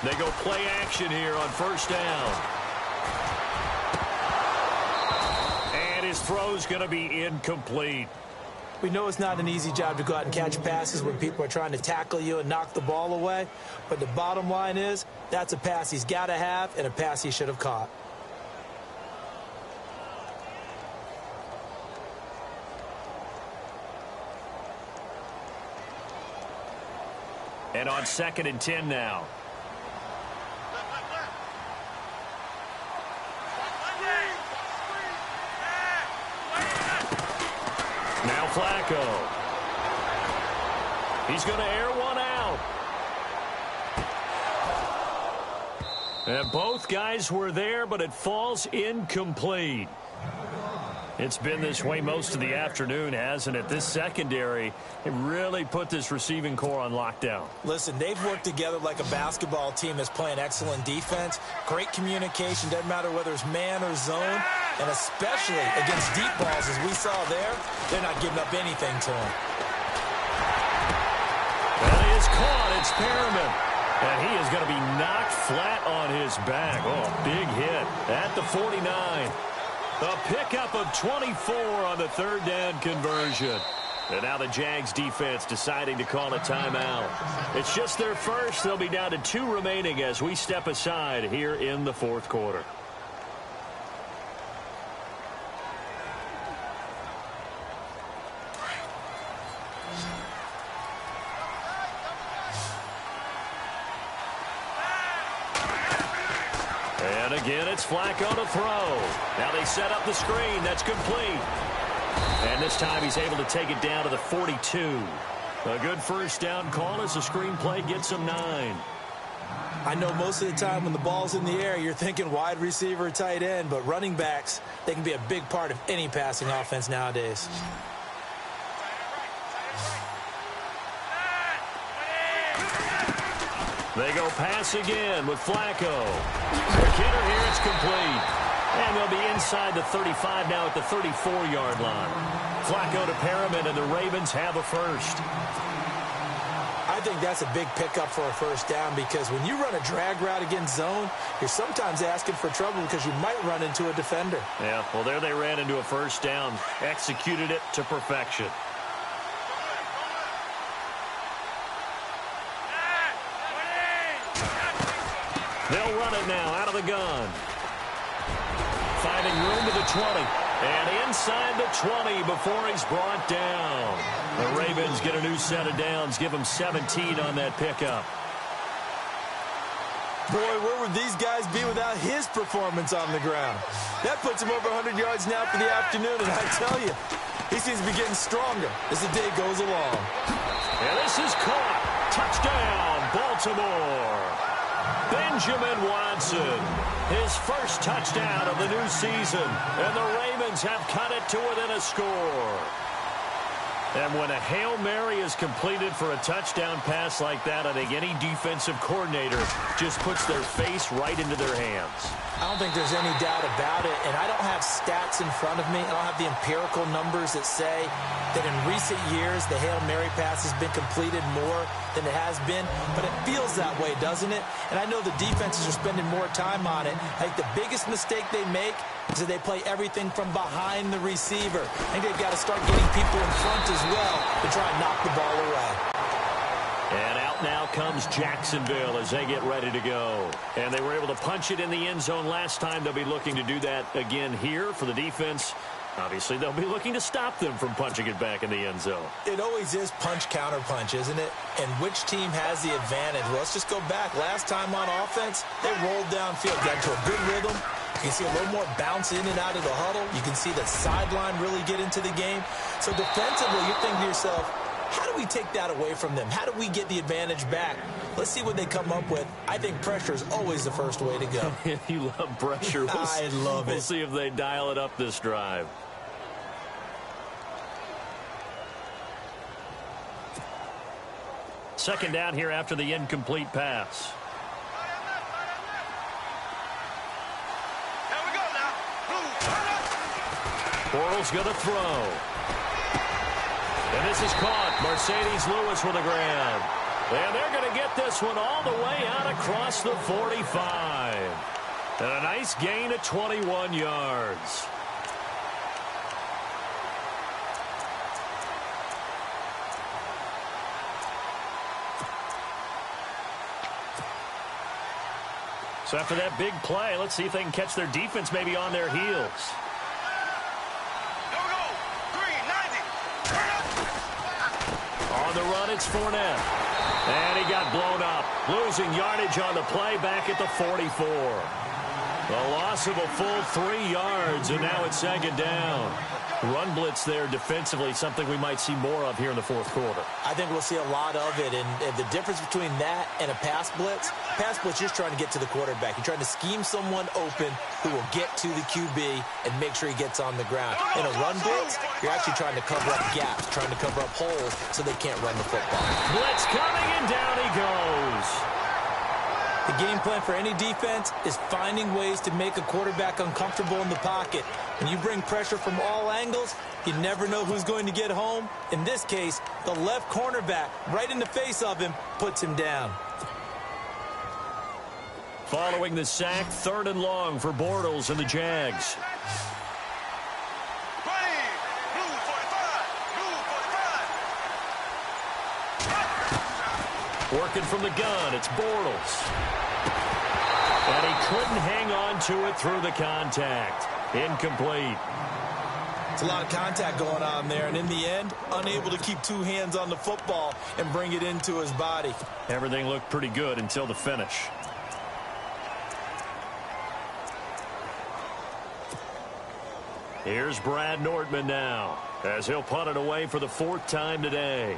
Speaker 4: They go play action here on first down. And his throw's going to be incomplete.
Speaker 5: We know it's not an easy job to go out and catch passes when people are trying to tackle you and knock the ball away. But the bottom line is that's a pass he's got to have and a pass he should have caught.
Speaker 4: And on 2nd and 10 now. Now Flacco. He's going to air one out. And both guys were there, but it falls incomplete. It's been this way most of the afternoon, hasn't it? This secondary, it really put this receiving core on lockdown.
Speaker 5: Listen, they've worked together like a basketball team that's playing excellent defense. Great communication, doesn't matter whether it's man or zone. And especially against deep balls, as we saw there, they're not giving up anything to him.
Speaker 4: That is caught. It's Perriman. And he is going to be knocked flat on his back. Oh, big hit at the 49. A pickup of 24 on the 3rd down conversion. And now the Jags defense deciding to call a timeout. It's just their first. They'll be down to 2 remaining as we step aside here in the 4th quarter. And again, it's Flacco to throw. Now they set up the screen. That's complete. And this time he's able to take it down to the 42. A good first down call as the screenplay gets him 9.
Speaker 5: I know most of the time when the ball's in the air, you're thinking wide receiver, tight end, but running backs, they can be a big part of any passing offense nowadays.
Speaker 4: They go pass again with Flacco. The kidder here, it's complete. And they'll be inside the 35 now at the 34-yard line. Flacco to Perriman, and the Ravens have a first.
Speaker 5: I think that's a big pickup for a first down because when you run a drag route against zone, you're sometimes asking for trouble because you might run into a defender.
Speaker 4: Yeah, well, there they ran into a first down. Executed it to perfection. They'll run it now out of the gun. Finding room to the 20. And inside the 20 before he's brought down. The Ravens get a new set of downs. Give him 17 on that pickup.
Speaker 5: Boy, where would these guys be without his performance on the ground? That puts him over 100 yards now for the afternoon, and I tell you, he seems to be getting stronger as the day goes along.
Speaker 4: And this is caught. Touchdown, Baltimore. Benjamin Watson, his first touchdown of the new season, and the Ravens have cut it to within a score. And when a Hail Mary is completed for a touchdown pass like that, I think any defensive coordinator just puts their face right into their hands.
Speaker 5: I don't think there's any doubt about it, and I don't have stats in front of me. I don't have the empirical numbers that say that in recent years the Hail Mary pass has been completed more than it has been, but it feels that way, doesn't it? And I know the defenses are spending more time on it. I think the biggest mistake they make is that they play everything from behind the receiver. I think they've got to start getting people in front as well to try and knock the ball away.
Speaker 4: And out now comes Jacksonville as they get ready to go. And they were able to punch it in the end zone last time. They'll be looking to do that again here for the defense. Obviously, they'll be looking to stop them from punching it back in the end zone.
Speaker 5: It always is punch-counter-punch, isn't it? And which team has the advantage? Well, let's just go back. Last time on offense, they rolled downfield, got into a good rhythm. You can see a little more bounce in and out of the huddle. You can see the sideline really get into the game. So defensively, you're thinking to yourself, how do we take that away from them? How do we get the advantage back? Let's see what they come up with. I think pressure is always the first way to go.
Speaker 4: You love pressure.
Speaker 5: I love it.
Speaker 4: We'll see if they dial it up this drive. Second down here after the incomplete pass.
Speaker 1: Here we go now.
Speaker 4: Bortles going to throw. And this is caught. Mercedes Lewis with a grab. And they're going to get this one all the way out across the 45. And a nice gain of 21 yards. So after that big play, let's see if they can catch their defense maybe on their heels.
Speaker 1: Here we go. Green, 90.
Speaker 4: On the run, it's Fournette. And he got blown up. Losing yardage on the play back at the 44. A loss of a full 3 yards, and now it's second down. Run blitz there defensively, something we might see more of here in the fourth quarter.
Speaker 5: I think we'll see a lot of it, and the difference between that and a pass blitz you're just trying to get to the quarterback. You're trying to scheme someone open who will get to the QB and make sure he gets on the ground. In a run blitz, you're actually trying to cover up gaps, trying to cover up holes so they can't run the football.
Speaker 4: Blitz coming, and down he goes.
Speaker 5: The game plan for any defense is finding ways to make a quarterback uncomfortable in the pocket. When you bring pressure from all angles, you never know who's going to get home. In this case, the left cornerback, right in the face of him, puts him down.
Speaker 4: Following the sack, 3rd and long for Bortles and the Jags.
Speaker 1: Ready. Blue 45. Blue 45.
Speaker 4: Working from the gun, it's Bortles. And he couldn't hang on to it through the contact. Incomplete.
Speaker 5: It's a lot of contact going on there, and in the end, unable to keep 2 hands on the football and bring it into his body.
Speaker 4: Everything looked pretty good until the finish. Here's Brad Nordman now, as he'll punt it away for the 4th time today.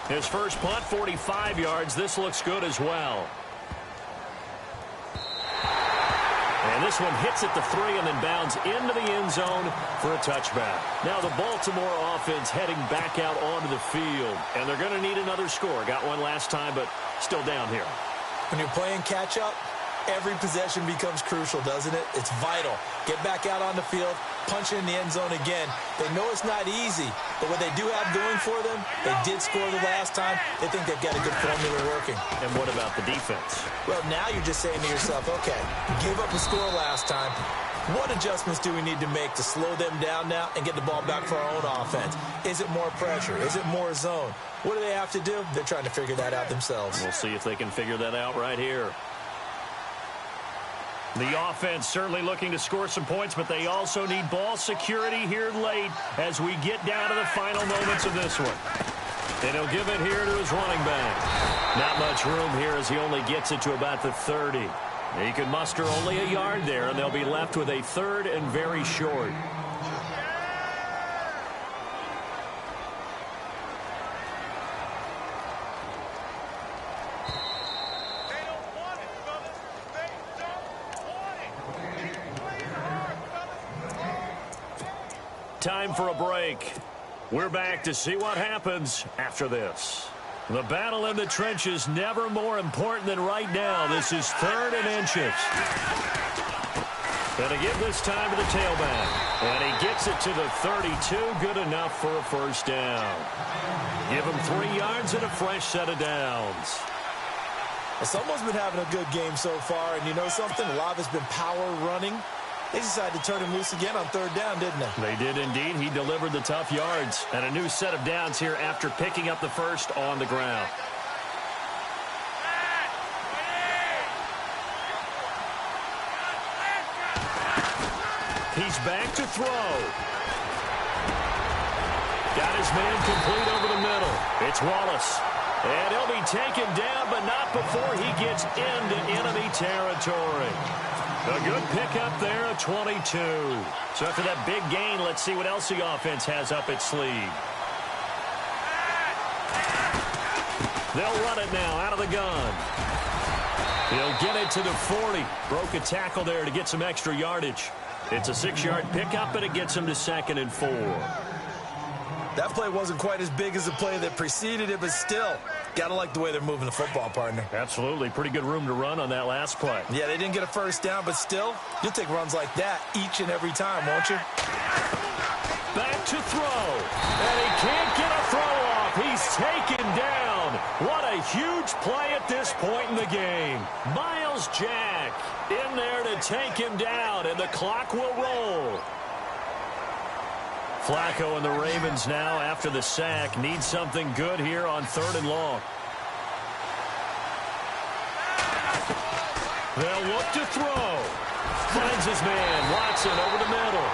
Speaker 4: His first punt, 45 yards. This looks good as well. And this one hits at the 3 and then bounds into the end zone for a touchback. Now the Baltimore offense heading back out onto the field. And they're going to need another score. Got one last time, but still down here.
Speaker 5: When you're playing catch-up, every possession becomes crucial, doesn't it? It's vital. Get back out on the field, punch it in the end zone again. They know it's not easy, but what they do have going for them, they did score the last time. They think they've got a good formula working.
Speaker 4: And what about the defense?
Speaker 5: Well, now you're just saying to yourself, okay, gave up a score last time. What adjustments do we need to make to slow them down now and get the ball back for our own offense? Is it more pressure? Is it more zone? What do they have to do? They're trying to figure that out themselves.
Speaker 4: We'll see if they can figure that out right here. The offense certainly looking to score some points, but they also need ball security here late as we get down to the final moments of this one. And he'll give it here to his running back. Not much room here as he only gets it to about the 30. He can muster only a yard there, and they'll be left with a 3rd and very short. time for a break. We're back to see what happens after this. The battle in the trenches never more important than right now. This is 3rd and inches. Going to give this time to the tailback. And he gets it to the 32. Good enough for a first down. Give him 3 yards and a fresh set of downs.
Speaker 5: Well, someone's been having a good game so far. And you know something? A lot has been power running. They decided to turn him loose again on 3rd down, didn't they?
Speaker 4: They did indeed. He delivered the tough yards. And a new set of downs here after picking up the first on the ground. He's back to throw. Got his man complete over the middle. It's Wallace. And he'll be taken down, but not before he gets into enemy territory. A good pickup there at 22. So after that big gain, let's see what else the offense has up its sleeve. They'll run it now out of the gun. He'll get it to the 40. Broke a tackle there to get some extra yardage. It's a 6-yard pickup, and it gets him to 2nd and 4.
Speaker 5: That play wasn't quite as big as the play that preceded it, but still, got to like the way they're moving the football, partner.
Speaker 4: Absolutely. Pretty good room to run on that last play.
Speaker 5: Yeah, they didn't get a first down, but still, you'll take runs like that each and every time, won't you?
Speaker 4: Back to throw. And he can't get a throw off. He's taken down. What a huge play at this point in the game. Miles Jack in there to take him down, and the clock will roll. Flacco and the Ravens now, after the sack, need something good here on 3rd and long. They'll look to throw. Finds his man, Watson, over the middle.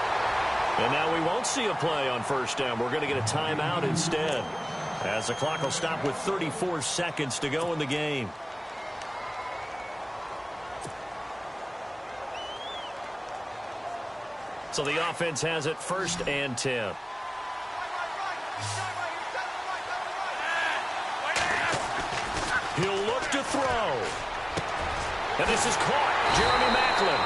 Speaker 4: And now we won't see a play on first down. We're going to get a timeout instead, as the clock will stop with 34 seconds to go in the game. So the offense has it 1st and 10. He'll look to throw. And this is caught. Jeremy Maclin.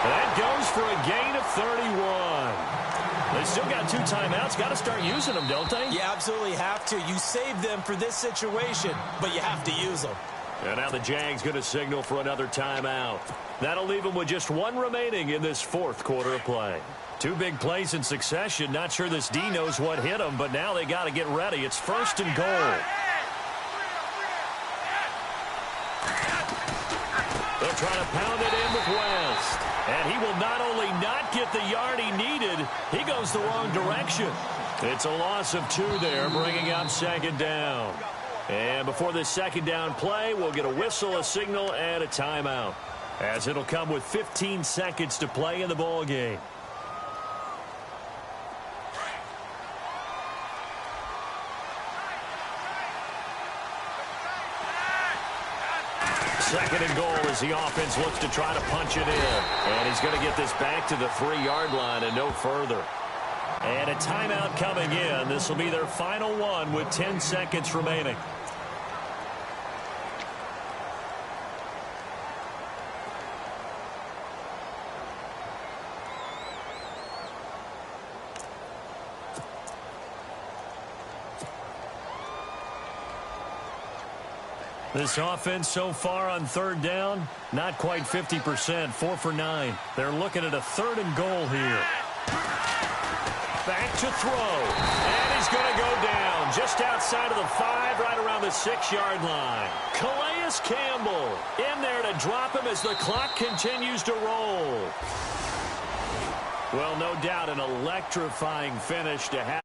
Speaker 4: And that goes for a gain of 31. They still got 2 timeouts. Got to start using them, don't they?
Speaker 5: You absolutely have to. You save them for this situation, but you have to use them.
Speaker 4: And now the Jags going to signal for another timeout. That'll leave them with just 1 remaining in this 4th quarter of play. 2 big plays in succession. Not sure this D knows what hit them, but now they got to get ready. It's 1st and goal. They'll try to pound it in with West. And he will not only not get the yard he needed, he goes the wrong direction. It's a loss of 2 there, bringing up 2nd down. And before this 2nd down play, we'll get a whistle, a signal, and a timeout, as it'll come with 15 seconds to play in the ball game. Second and goal as the offense looks to try to punch it in. And he's going to get this back to the 3-yard line and no further. And a timeout coming in. This will be their final one with 10 seconds remaining. This offense so far on 3rd down, not quite 50%, 4 for 9. They're looking at a 3rd and goal here. Back to throw. And he's going to go down just outside of the 5, right around the 6-yard line. Calais Campbell in there to drop him as the clock continues to roll. Well, no doubt an electrifying finish to have.